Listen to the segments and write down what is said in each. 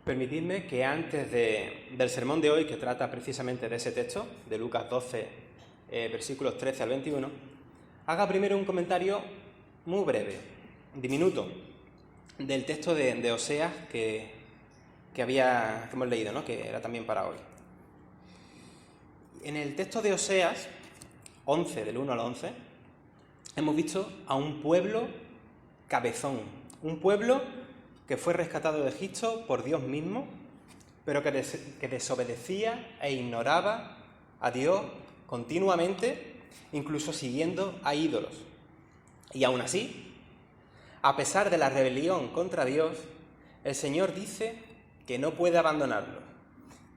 Permitidme que antes del sermón de hoy, que trata precisamente de ese texto, de Lucas 12, versículos 13 al 21, haga primero un comentario muy breve, diminuto, del texto de Oseas que hemos leído, ¿no? Que era también para hoy. En el texto de Oseas 11, del 1 al 11, hemos visto a un pueblo cabezón, un pueblo que fue rescatado de Egipto por Dios mismo, pero que desobedecía e ignoraba a Dios continuamente, incluso siguiendo a ídolos. Y aún así, a pesar de la rebelión contra Dios, el Señor dice que no puede abandonarlos,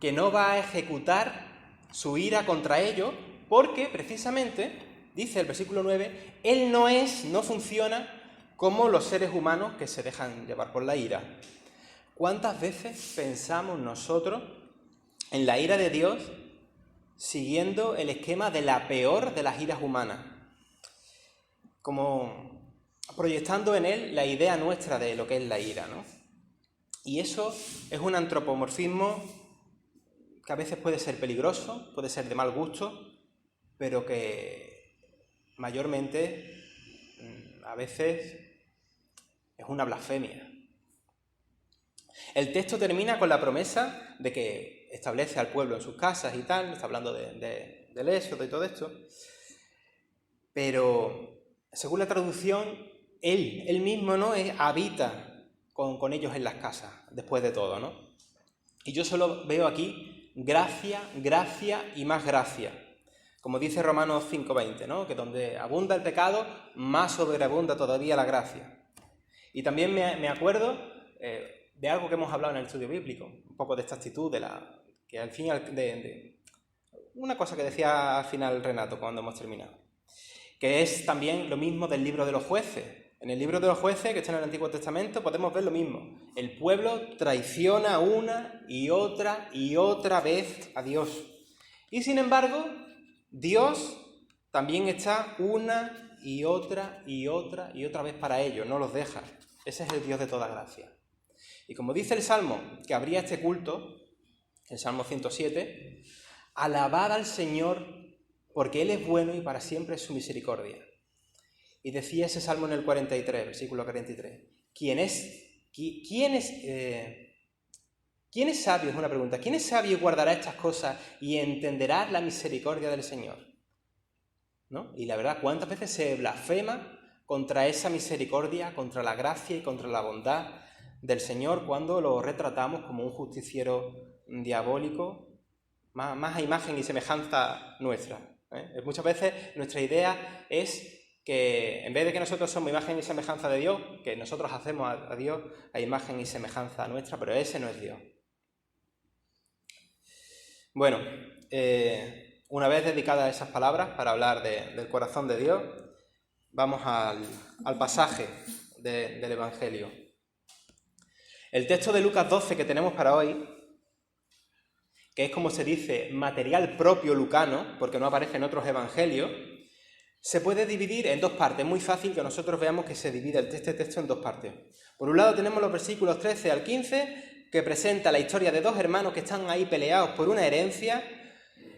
que no va a ejecutar su ira contra ellos, porque precisamente, dice el versículo 9, Él no funciona como los seres humanos que se dejan llevar por la ira. ¿Cuántas veces pensamos nosotros en la ira de Dios siguiendo el esquema de la peor de las iras humanas? Como proyectando en él la idea nuestra de lo que es la ira, ¿no? Y eso es un antropomorfismo que a veces puede ser peligroso, puede ser de mal gusto, pero que mayormente a veces es una blasfemia. El texto termina con la promesa de que establece al pueblo en sus casas y tal, está hablando del éxodo y todo esto, pero según la traducción, él mismo, ¿no?, habita con ellos en las casas, después de todo, ¿no? Y yo solo veo aquí gracia, gracia y más gracia. Como dice Romanos 5:20, ¿no?, que donde abunda el pecado, más sobreabunda todavía la gracia. Y también me acuerdo de algo que hemos hablado en el estudio bíblico, un poco de esta actitud, que al final, una cosa que decía al final Renato cuando hemos terminado, que es también lo mismo del libro de los jueces. En el libro de los jueces, que está en el Antiguo Testamento, podemos ver lo mismo. El pueblo traiciona una y otra vez a Dios. Y sin embargo, Dios también está una y otra vez para ellos, no los deja. Ese es el Dios de toda gracia. Y como dice el Salmo que abría este culto, el Salmo 107, alabad al Señor porque Él es bueno y para siempre es su misericordia. Y decía ese Salmo en el 43, versículo 43, ¿quién es sabio? Es una pregunta. ¿Quién es sabio y guardará estas cosas y entenderá la misericordia del Señor? ¿No? Y la verdad, ¿cuántas veces se blasfema contra esa misericordia, contra la gracia y contra la bondad del Señor cuando lo retratamos como un justiciero diabólico, más a imagen y semejanza nuestra? Muchas veces nuestra idea es que en vez de que nosotros somos imagen y semejanza de Dios, que nosotros hacemos a Dios a imagen y semejanza nuestra, pero ese no es Dios. Bueno, una vez dedicadas esas palabras para hablar del corazón de Dios, vamos al pasaje del Evangelio. El texto de Lucas 12 que tenemos para hoy, que es, como se dice, material propio lucano, porque no aparece en otros evangelios, se puede dividir en dos partes. Muy fácil que nosotros veamos que se divide este texto en dos partes. Por un lado tenemos los versículos 13 al 15, que presenta la historia de dos hermanos que están ahí peleados por una herencia.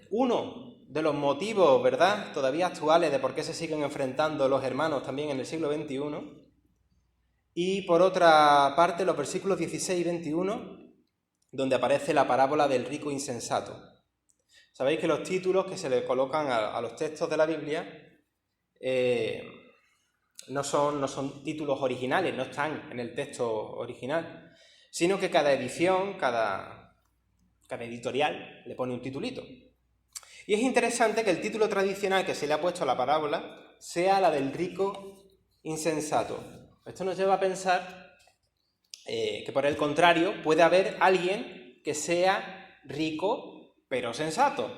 Uno de los motivos, ¿verdad?, todavía actuales de por qué se siguen enfrentando los hermanos también en el siglo XXI. Y por otra parte, los versículos 16 y 21, donde aparece la parábola del rico insensato. Sabéis que los títulos que se le colocan a los textos de la Biblia no son títulos originales, no están en el texto original, sino que cada edición, cada editorial le pone un titulito. Y es interesante que el título tradicional que se le ha puesto a la parábola sea la del rico insensato. Esto nos lleva a pensar que, por el contrario, puede haber alguien que sea rico pero sensato.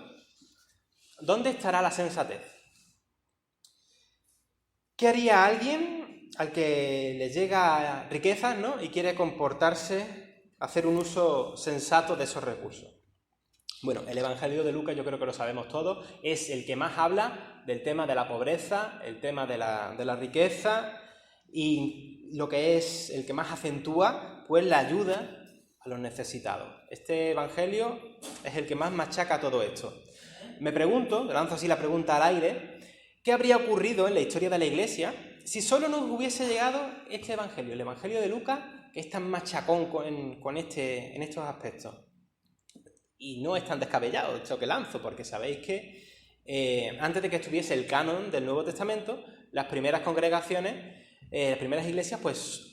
¿Dónde estará la sensatez? ¿Qué haría alguien al que le llega riquezas, ¿no?, y quiere comportarse, hacer un uso sensato de esos recursos? Bueno, el Evangelio de Lucas, yo creo que lo sabemos todos, es el que más habla del tema de la pobreza, el tema de la riqueza, y lo que es el que más acentúa, pues, la ayuda a los necesitados. Este evangelio es el que más machaca todo esto. Me pregunto, lanzo así la pregunta al aire, ¿qué habría ocurrido en la historia de la Iglesia si solo nos hubiese llegado este evangelio, el evangelio de Lucas, que es tan machacón en estos aspectos? Y no es tan descabellado esto que lanzo, porque sabéis que antes de que estuviese el canon del Nuevo Testamento, las primeras congregaciones, las primeras iglesias, pues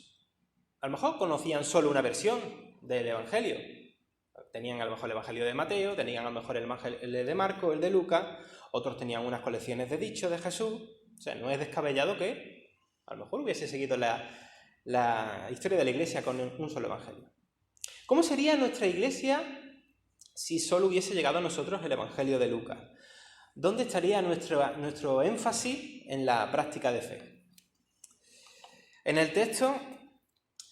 a lo mejor conocían solo una versión del evangelio. Tenían a lo mejor el evangelio de Mateo, tenían a lo mejor el de Marcos, el de Lucas, otros tenían unas colecciones de dichos de Jesús. O sea, no es descabellado que a lo mejor hubiese seguido la historia de la iglesia con un solo evangelio. ¿Cómo sería nuestra iglesia si solo hubiese llegado a nosotros el evangelio de Lucas? ¿Dónde estaría nuestro énfasis en la práctica de fe? En el texto,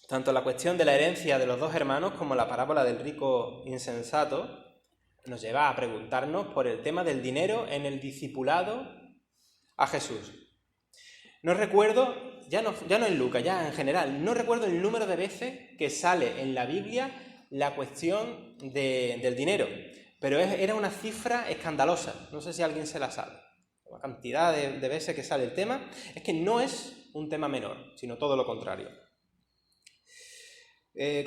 tanto la cuestión de la herencia de los dos hermanos como la parábola del rico insensato nos lleva a preguntarnos por el tema del dinero en el discipulado a Jesús. No recuerdo, ya no en Lucas, ya en general, no recuerdo el número de veces que sale en la Biblia la cuestión del dinero, pero era una cifra escandalosa, no sé si alguien se la sabe. La cantidad de veces que sale el tema es que no es un tema menor, sino todo lo contrario.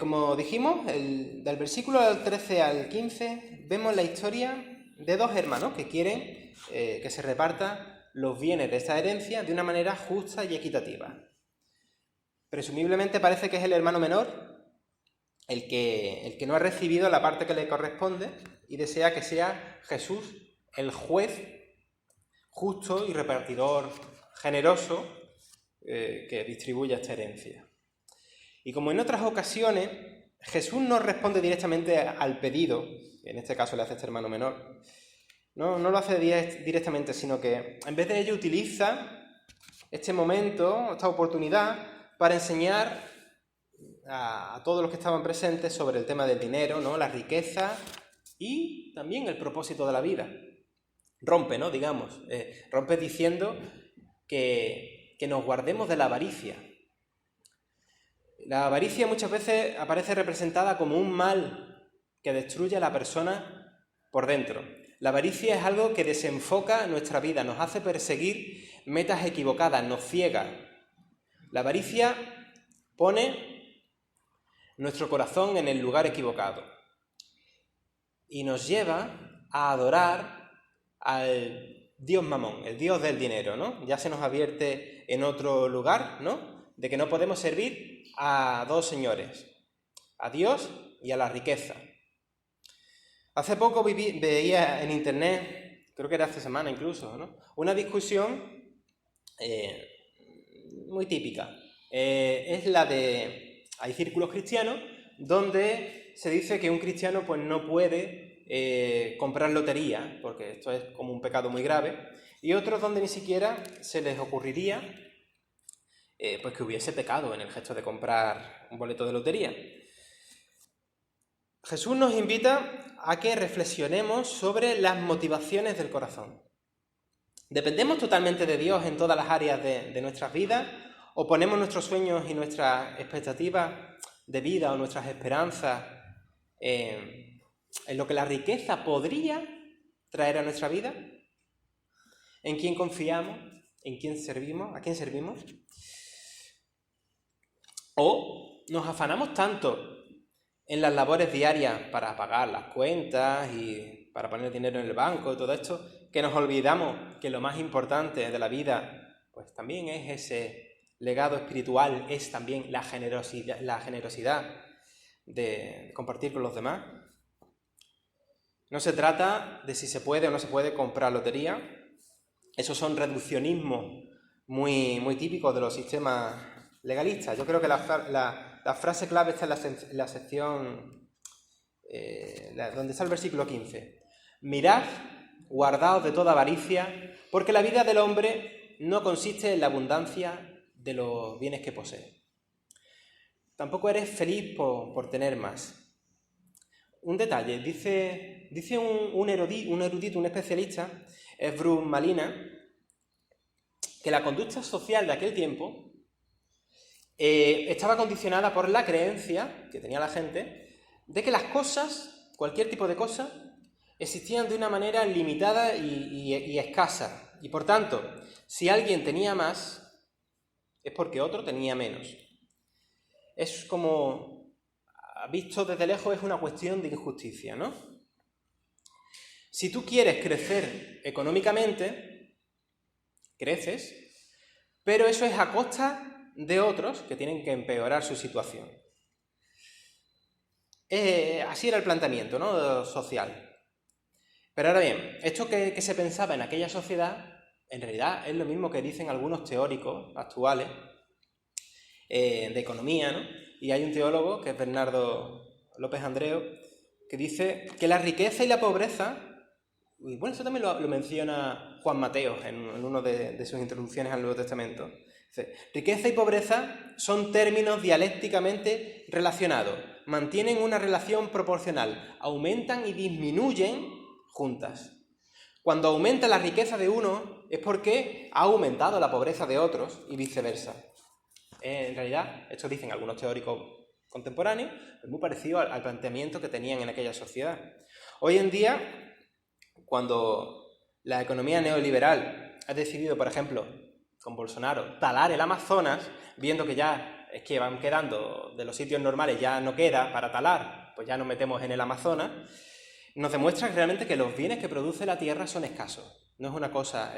Como dijimos, del versículo 13 al 15 vemos la historia de dos hermanos que quieren que se repartan los bienes de esta herencia de una manera justa y equitativa. Presumiblemente parece que es el hermano menor el que no ha recibido la parte que le corresponde y desea que sea Jesús el juez justo y repartidor generoso que distribuya esta herencia. Y como en otras ocasiones, Jesús no responde directamente al pedido, que en este caso le hace este hermano menor, no lo hace directamente, sino que en vez de ello utiliza este momento, esta oportunidad, para enseñar a todos los que estaban presentes sobre el tema del dinero, ¿no? La riqueza y también el propósito de la vida. Rompe, ¿no? Rompe diciendo que nos guardemos de la avaricia. La avaricia muchas veces aparece representada como un mal que destruye a la persona por dentro. La avaricia es algo que desenfoca nuestra vida, nos hace perseguir metas equivocadas, nos ciega. La avaricia pone nuestro corazón en el lugar equivocado y nos lleva a adorar al Dios Mamón, el Dios del dinero, ¿no? Ya se nos advierte en otro lugar, ¿no?, de que no podemos servir a dos señores, a Dios y a la riqueza. Hace poco veía en internet, creo que era esta semana incluso, ¿no?, una discusión muy típica. Es la de... Hay círculos cristianos donde se dice que un cristiano pues no puede comprar lotería, porque esto es como un pecado muy grave, y otros donde ni siquiera se les ocurriría pues que hubiese pecado en el gesto de comprar un boleto de lotería. Jesús nos invita a que reflexionemos sobre las motivaciones del corazón. ¿Dependemos totalmente de Dios en todas las áreas de nuestras vidas? ¿O ponemos nuestros sueños y nuestras expectativas de vida o nuestras esperanzas en lo que la riqueza podría traer a nuestra vida? ¿En quién confiamos? ¿En quién servimos? ¿A quién servimos? ¿O nos afanamos tanto en las labores diarias para pagar las cuentas y para poner dinero en el banco y todo esto, que nos olvidamos que lo más importante de la vida pues también es ese legado espiritual, es también la generosidad de compartir con los demás? No se trata de si se puede o no se puede comprar lotería. Esos son reduccionismos muy, muy típicos de los sistemas legalistas. Yo creo que la frase clave está en la sección donde está el versículo 15. Mirad, guardaos de toda avaricia, porque la vida del hombre no consiste en la abundancia de los bienes que posee. Tampoco eres feliz por tener más. Un detalle, dice un erudito, un especialista, es Bruce Malina, que la conducta social de aquel tiempo estaba condicionada por la creencia que tenía la gente de que las cosas, cualquier tipo de cosa, existían de una manera limitada y escasa. Y por tanto, si alguien tenía más, es porque otro tenía menos. Es como, visto desde lejos, es una cuestión de injusticia, ¿no? Si tú quieres crecer económicamente, creces, pero eso es a costa de otros que tienen que empeorar su situación. Así era el planteamiento, ¿no?, social. Pero ahora bien, esto que se pensaba en aquella sociedad, en realidad es lo mismo que dicen algunos teóricos actuales de economía, ¿no? Y hay un teólogo, que es Bernardo López Andreu, que dice que la riqueza y la pobreza, y bueno, eso también lo menciona Juan Mateo en una de sus introducciones al Nuevo Testamento. Dice, riqueza y pobreza son términos dialécticamente relacionados, mantienen una relación proporcional, aumentan y disminuyen juntas. Cuando aumenta la riqueza de uno es porque ha aumentado la pobreza de otros y viceversa. En realidad, esto dicen algunos teóricos contemporáneos, es muy parecido al planteamiento que tenían en aquella sociedad. Hoy en día, cuando la economía neoliberal ha decidido, por ejemplo, con Bolsonaro, talar el Amazonas, viendo que ya es que van quedando de los sitios normales, ya no queda para talar, pues ya nos metemos en el Amazonas, nos demuestra realmente que los bienes que produce la tierra son escasos. No es una cosa,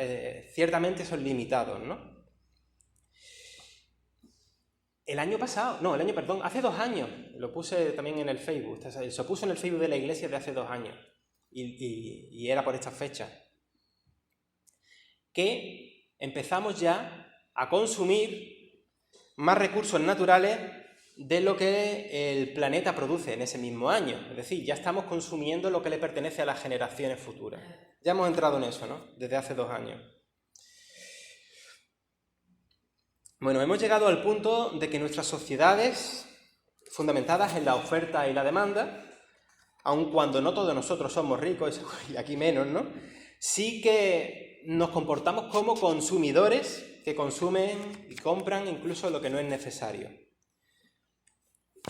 ciertamente son limitados, ¿no? Hace 2 años, lo puse también en el Facebook, se puso en el Facebook de la iglesia de hace 2 años, y era por esta fecha, que empezamos ya a consumir más recursos naturales de lo que el planeta produce en ese mismo año. Es decir, ya estamos consumiendo lo que le pertenece a las generaciones futuras. Ya hemos entrado en eso, ¿no?, desde hace 2 años. Bueno, hemos llegado al punto de que nuestras sociedades, fundamentadas en la oferta y la demanda, aun cuando no todos nosotros somos ricos, y aquí menos, ¿no?, sí que nos comportamos como consumidores que consumen y compran incluso lo que no es necesario.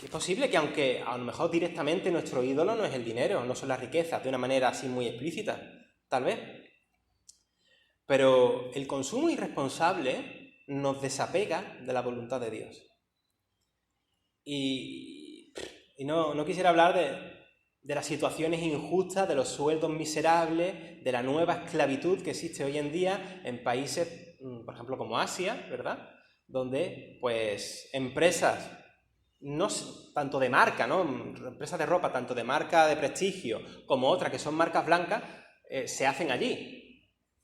Es posible que, aunque a lo mejor directamente nuestro ídolo no es el dinero, no son las riquezas, de una manera así muy explícita, tal vez, pero el consumo irresponsable nos desapega de la voluntad de Dios. Y no quisiera hablar de las situaciones injustas, de los sueldos miserables, de la nueva esclavitud que existe hoy en día en países, por ejemplo, como Asia, ¿verdad?, donde, pues, empresas, no tanto de marca, ¿no?, empresas de ropa, tanto de marca de prestigio como otras que son marcas blancas, se hacen allí.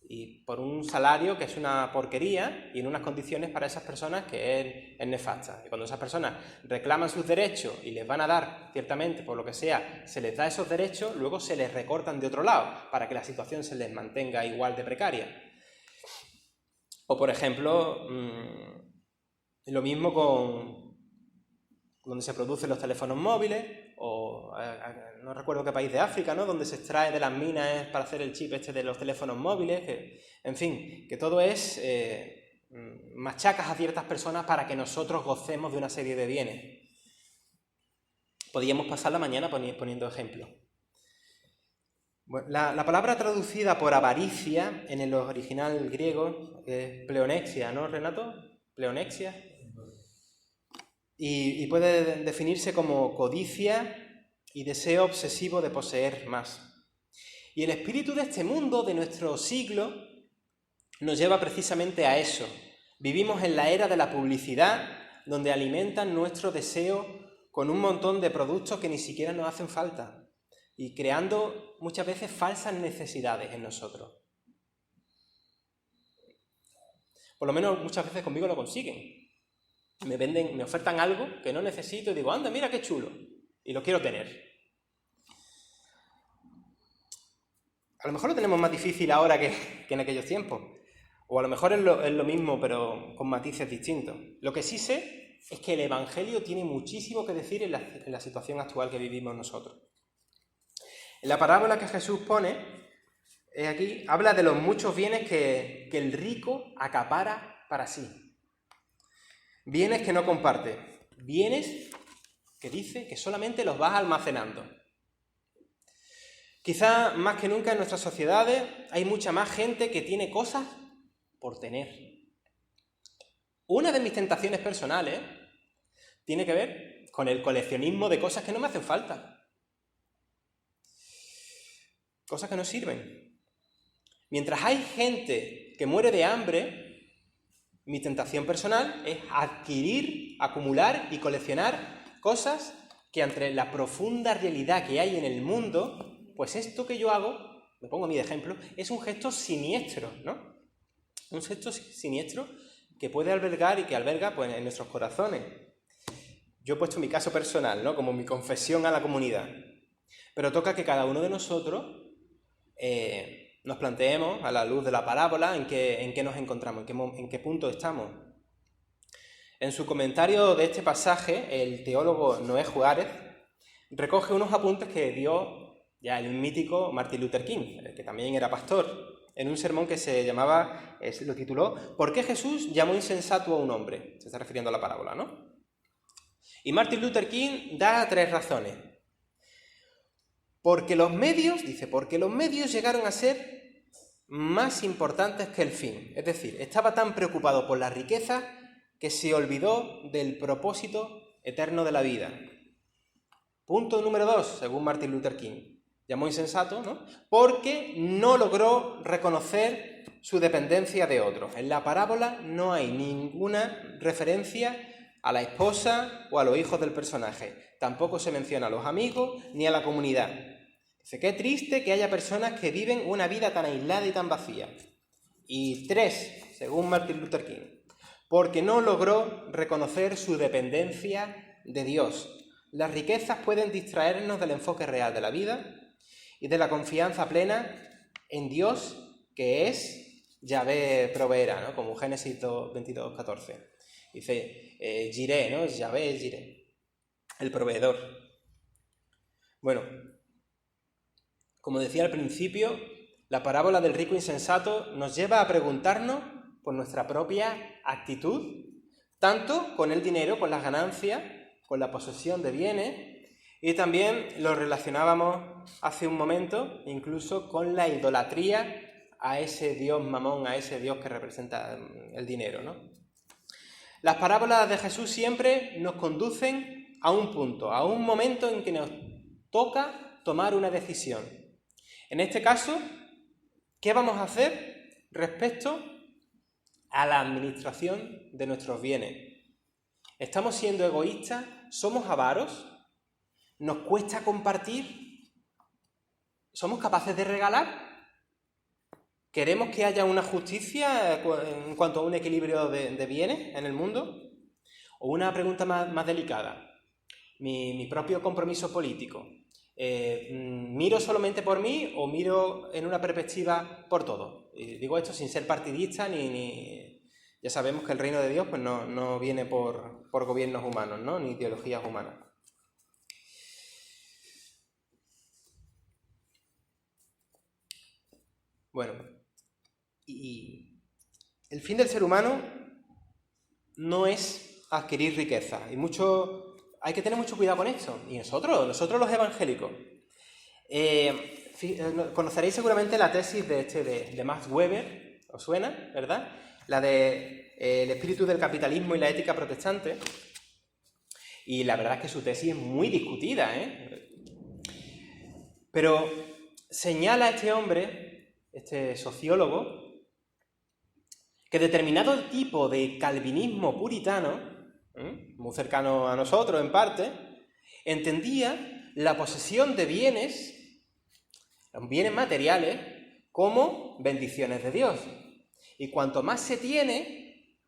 Y por un salario que es una porquería y en unas condiciones para esas personas que es nefasta. Y cuando esas personas reclaman sus derechos y les van a dar, ciertamente, por lo que sea, se les da esos derechos, luego se les recortan de otro lado para que la situación se les mantenga igual de precaria. O, por ejemplo, lo mismo con donde se producen los teléfonos móviles, o no recuerdo qué país de África, ¿no?, donde se extrae de las minas para hacer el chip de los teléfonos móviles, en fin, que todo es machacas a ciertas personas para que nosotros gocemos de una serie de bienes. Podríamos pasar la mañana poniendo ejemplos. Bueno, la palabra traducida por avaricia en el original griego es pleonexia, ¿no, Renato? Pleonexia. Y puede definirse como codicia y deseo obsesivo de poseer más. Y el espíritu de este mundo, de nuestro siglo, nos lleva precisamente a eso. Vivimos en la era de la publicidad, donde alimentan nuestro deseo con un montón de productos que ni siquiera nos hacen falta, y creando muchas veces falsas necesidades en nosotros. Por lo menos muchas veces conmigo lo consiguen. Me ofertan algo que no necesito y digo, anda, mira qué chulo, y lo quiero tener. A lo mejor lo tenemos más difícil ahora que en aquellos tiempos, o a lo mejor es lo mismo, pero con matices distintos. Lo que sí sé es que el Evangelio tiene muchísimo que decir en la situación actual que vivimos nosotros. En la parábola que Jesús pone, aquí, habla de los muchos bienes que el rico acapara para sí. Bienes que no comparte, bienes que dice que solamente los vas almacenando. Quizá más que nunca en nuestras sociedades hay mucha más gente que tiene cosas por tener. Una de mis tentaciones personales tiene que ver con el coleccionismo de cosas que no me hacen falta. Cosas que no sirven. Mientras hay gente que muere de hambre, mi tentación personal es adquirir, acumular y coleccionar cosas que ante la profunda realidad que hay en el mundo, pues esto que yo hago, me pongo a mí de ejemplo, es un gesto siniestro, ¿no? Un gesto siniestro que puede albergar y que alberga pues, en nuestros corazones. Yo he puesto mi caso personal, ¿no? Como mi confesión a la comunidad. Pero toca que cada uno de nosotros nos planteemos a la luz de la parábola en qué nos encontramos, en qué punto estamos. En su comentario de este pasaje, el teólogo Noé Juárez recoge unos apuntes que dio ya el mítico Martin Luther King, que también era pastor, en un sermón que lo tituló ¿Por qué Jesús llamó insensato a un hombre? Se está refiriendo a la parábola, ¿no? Y Martin Luther King da 3 razones. Porque los medios llegaron a ser más importantes que el fin. Es decir, estaba tan preocupado por la riqueza que se olvidó del propósito eterno de la vida. Punto número 2, según Martin Luther King. Llamó insensato, ¿no? Porque no logró reconocer su dependencia de otros. En la parábola no hay ninguna referencia a la esposa o a los hijos del personaje. Tampoco se menciona a los amigos ni a la comunidad. Dice, qué triste que haya personas que viven una vida tan aislada y tan vacía. Y 3, según Martin Luther King, porque no logró reconocer su dependencia de Dios. Las riquezas pueden distraernos del enfoque real de la vida y de la confianza plena en Dios, que es Yahvé proveerá, ¿no? Como Génesis 22, 14. Dice, Jiré, ¿no? Yahvé es Jiré, el proveedor. Bueno, como decía al principio, la parábola del rico insensato nos lleva a preguntarnos por nuestra propia actitud, tanto con el dinero, con las ganancias, con la posesión de bienes, y también lo relacionábamos hace un momento incluso con la idolatría a ese Dios mamón, a ese Dios que representa el dinero, ¿no? Las parábolas de Jesús siempre nos conducen a un punto, a un momento en que nos toca tomar una decisión. En este caso, ¿qué vamos a hacer respecto a la administración de nuestros bienes? ¿Estamos siendo egoístas? ¿Somos avaros? ¿Nos cuesta compartir? ¿Somos capaces de regalar? ¿Queremos que haya una justicia en cuanto a un equilibrio de bienes en el mundo? O una pregunta más delicada, mi propio compromiso político. ¿Miro solamente por mí o miro en una perspectiva por todo? Y digo esto sin ser partidista ni... Ya sabemos que el reino de Dios pues no viene por gobiernos humanos, ¿no? Ni ideologías humanas. Bueno, y el fin del ser humano no es adquirir riqueza. Y hay que tener mucho cuidado con esto. Y nosotros los evangélicos. Conoceréis seguramente la tesis de Max Weber, ¿os suena, verdad? La de el espíritu del capitalismo y la ética protestante. Y la verdad es que su tesis es muy discutida, ¿eh? Pero señala a este hombre, este sociólogo, que determinado tipo de calvinismo puritano, muy cercano a nosotros en parte, entendía la posesión de bienes materiales, como bendiciones de Dios. Y cuanto más se tiene,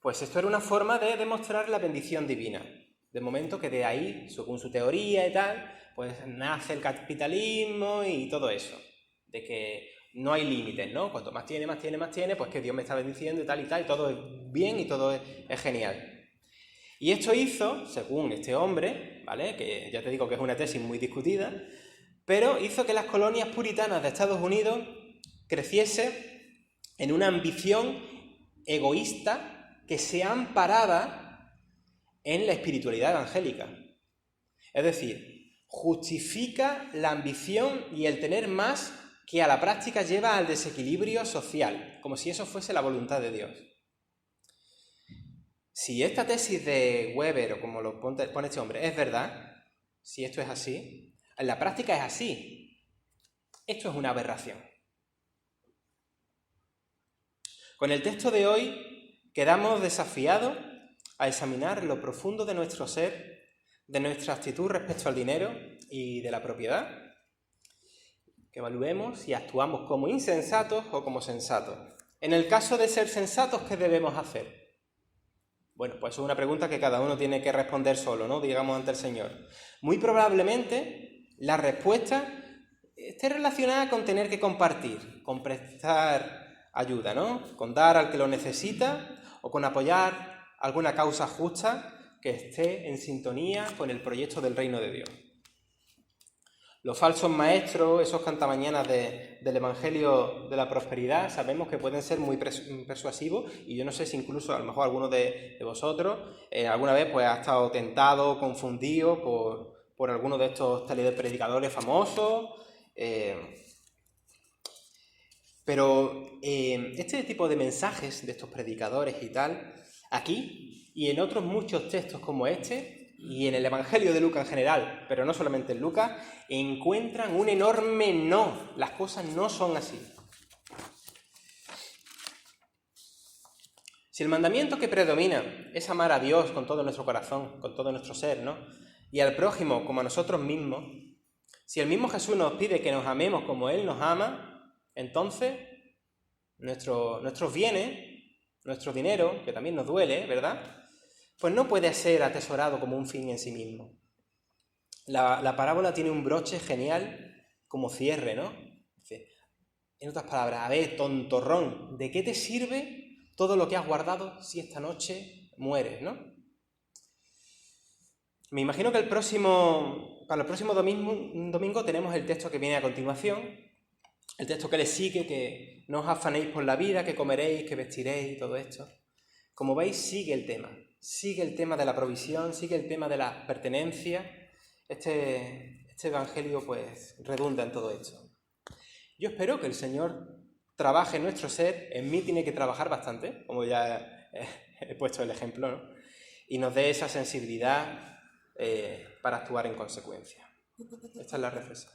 pues esto era una forma de demostrar la bendición divina. De momento que de ahí, según su teoría y tal, pues nace el capitalismo y todo eso. De que no hay límites, ¿no? Cuanto más tiene, pues que Dios me está bendiciendo y tal, y todo es bien y todo es genial. Y esto hizo, según este hombre, ¿vale? Que ya te digo que es una tesis muy discutida, pero hizo que las colonias puritanas de Estados Unidos creciese en una ambición egoísta que se amparaba en la espiritualidad evangélica. Es decir, justifica la ambición y el tener más que a la práctica lleva al desequilibrio social, como si eso fuese la voluntad de Dios. Si esta tesis de Weber, o como lo pone este hombre, es verdad, si esto es así, en la práctica es así. Esto es una aberración. Con el texto de hoy quedamos desafiados a examinar lo profundo de nuestro ser, de nuestra actitud respecto al dinero y de la propiedad, que evaluemos si actuamos como insensatos o como sensatos. En el caso de ser sensatos, ¿qué debemos hacer? Bueno, pues es una pregunta que cada uno tiene que responder solo, ¿no? Digamos, ante el Señor. Muy probablemente la respuesta esté relacionada con tener que compartir, con prestar ayuda, ¿no? Con dar al que lo necesita o con apoyar alguna causa justa que esté en sintonía con el proyecto del reino de Dios. Los falsos maestros, esos cantamañanas del Evangelio de la prosperidad, sabemos que pueden ser muy persuasivos y yo no sé si incluso a lo mejor alguno de vosotros alguna vez pues ha estado tentado, confundido por alguno de estos predicadores famosos. Pero este tipo de mensajes de estos predicadores y tal, aquí y en otros muchos textos como este, y en el Evangelio de Lucas en general, pero no solamente en Lucas, encuentran un enorme no. Las cosas no son así. Si el mandamiento que predomina es amar a Dios con todo nuestro corazón, con todo nuestro ser, ¿no? Y al prójimo como a nosotros mismos, si el mismo Jesús nos pide que nos amemos como Él nos ama, entonces nuestros bienes, nuestro dinero, que también nos duele, ¿verdad?, pues no puede ser atesorado como un fin en sí mismo. La parábola tiene un broche genial como cierre, ¿no? En otras palabras, a ver, tontorrón, ¿de qué te sirve todo lo que has guardado si esta noche mueres, ¿no? Me imagino que para el próximo domingo tenemos el texto que viene a continuación, el texto que le sigue, que no os afanéis por la vida, que comeréis, que vestiréis y todo esto. Como veis, sigue el tema de la provisión, sigue el tema de la pertenencia. Este evangelio pues redunda en todo esto. Yo espero que el Señor trabaje en nuestro ser, en mí tiene que trabajar bastante, como ya he puesto el ejemplo, ¿no? Y nos dé esa sensibilidad para actuar en consecuencia. Esta es la reflexión.